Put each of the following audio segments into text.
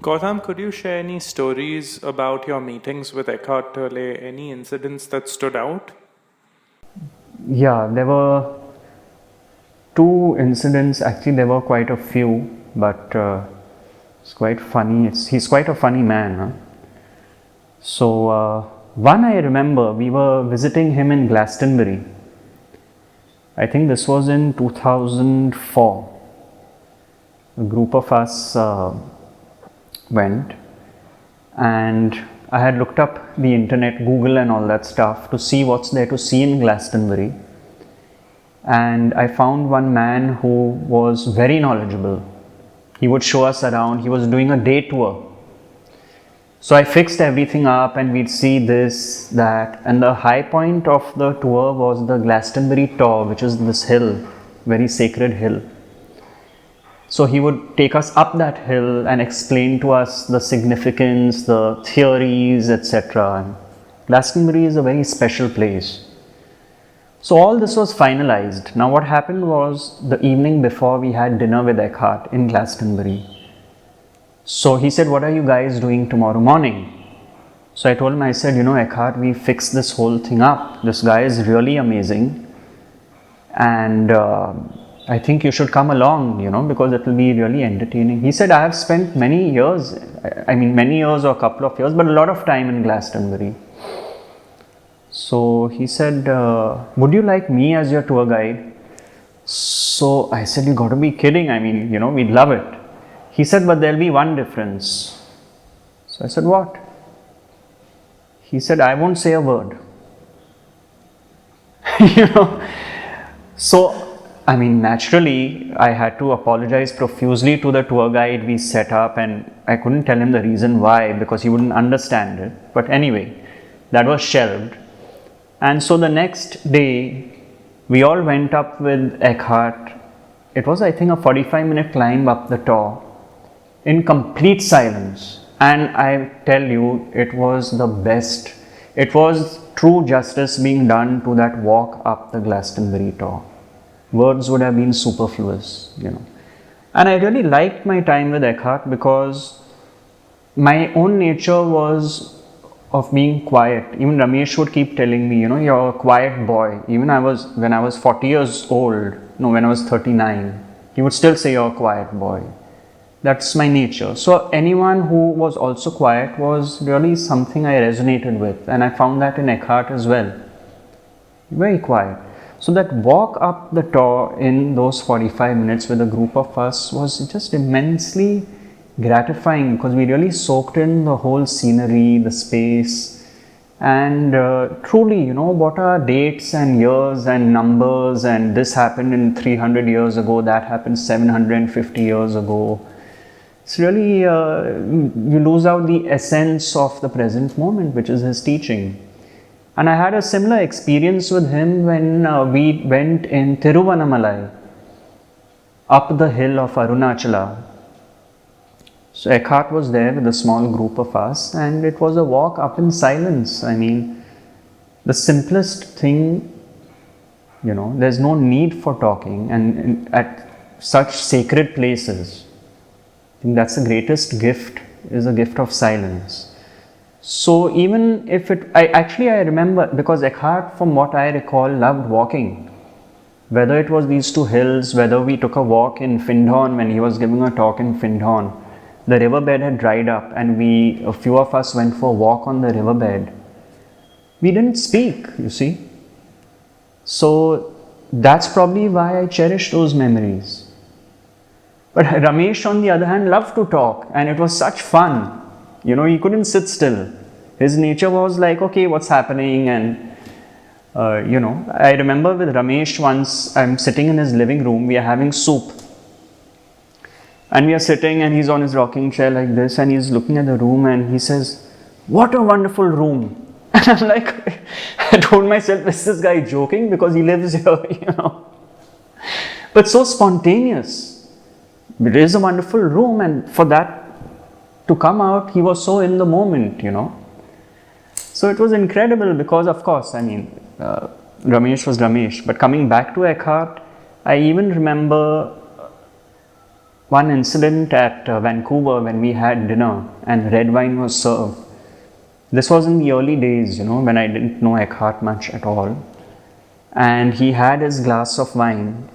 Gautam, could you share any stories about your meetings with Eckhart Tolle? Any incidents that stood out? Yeah, there were two incidents. Actually, there were quite a few, but it's quite funny. He's quite a funny man. Huh? So, one I remember, we were visiting him in Glastonbury. I think this was in 2004. A group of us went, and I had looked up the internet, Google and all that stuff to see what's there to see in Glastonbury. And I found one man who was very knowledgeable. He would show us around. He was doing a day tour. So I fixed everything up and we'd see this, that, and the high point of the tour was the Glastonbury Tor, which is this hill, very sacred hill. So he would take us up that hill and explain to us the significance, the theories, etc. And Glastonbury is a very special place. So all this was finalized. Now what happened was, the evening before we had dinner with Eckhart in Glastonbury. So he said, "What are you guys doing tomorrow morning?" So I told him, I said, Eckhart, we fixed this whole thing up. This guy is really amazing. And I think you should come along, because it will be really entertaining. He said, I have spent many years or a couple of years, but a lot of time in Glastonbury. So he said, would you like me as your tour guide? So I said, you got to be kidding. We'd love it. He said, but there'll be one difference. So I said, what? He said, I won't say a word. So naturally, I had to apologize profusely to the tour guide we set up, and I couldn't tell him the reason why because he wouldn't understand it. But anyway, that was shelved. And so the next day, we all went up with Eckhart. It was, I think, a 45-minute climb up the Tor in complete silence. And I tell you, it was the best. It was true justice being done to that walk up the Glastonbury Tor. Words would have been superfluous, And I really liked my time with Eckhart because my own nature was of being quiet. Even Ramesh would keep telling me, you're a quiet boy. Even when I was 40 years old, when I was 39, he would still say, you're a quiet boy. That's my nature. So anyone who was also quiet was really something I resonated with. And I found that in Eckhart as well. Very quiet. So that walk up the Tor in those 45 minutes with a group of us was just immensely gratifying because we really soaked in the whole scenery, the space, and truly, what are dates and years and numbers, and this happened in 300 years ago, that happened 750 years ago. It's really, you lose out the essence of the present moment, which is his teaching. And I had a similar experience with him when we went in Tiruvannamalai, up the hill of Arunachala. So Eckhart was there with a small group of us, and it was a walk up in silence. The simplest thing, there's no need for talking, and at such sacred places, I think that's the greatest gift, is a gift of silence. So even if I remember, because Eckhart, from what I recall, loved walking. Whether it was these two hills, whether we took a walk in Findhorn when he was giving a talk in Findhorn, the riverbed had dried up and a few of us went for a walk on the riverbed. We didn't speak, you see. So that's probably why I cherish those memories. But Ramesh, on the other hand, loved to talk, and it was such fun. He couldn't sit still. His nature was like, okay, what's happening? And, I remember with Ramesh once, I'm sitting in his living room, we are having soup. And we are sitting and he's on his rocking chair like this, and he's looking at the room and he says, what a wonderful room. And I'm like, I told myself, is this guy joking? Because he lives here, But so spontaneous. It is a wonderful room, and for that to come out, he was so in the moment, So it was incredible because, of course, Ramesh was Ramesh. But coming back to Eckhart, I even remember one incident at Vancouver when we had dinner and red wine was served. This was in the early days, when I didn't know Eckhart much at all. And he had his glass of wine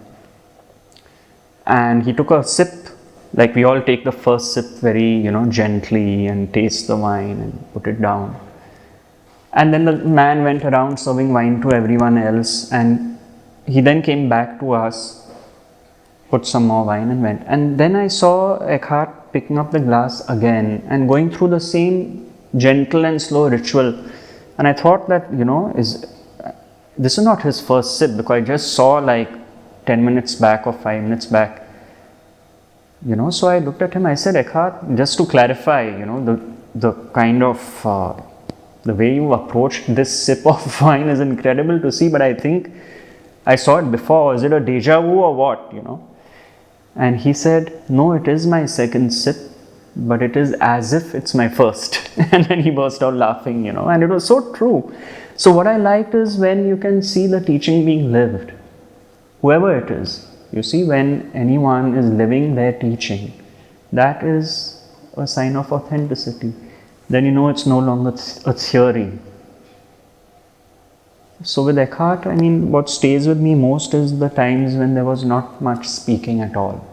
and he took a sip, like we all take the first sip very, gently and taste the wine and put it down. And then the man went around serving wine to everyone else, and he then came back to us, put some more wine and went. And then I saw Eckhart picking up the glass again and going through the same gentle and slow ritual. And I thought that, this is not his first sip, because I just saw like 10 minutes back or 5 minutes back. So I looked at him, I said, Eckhart, just to clarify, the kind of, the way you approached this sip of wine is incredible to see, but I think I saw it before. Is it a deja vu or what, And he said, no, it is my second sip, but it is as if it's my first. And then he burst out laughing, and it was so true. So what I liked is when you can see the teaching being lived, whoever it is. You see, when anyone is living their teaching, that is a sign of authenticity. Then it's no longer a theory. So with Eckhart, what stays with me most is the times when there was not much speaking at all.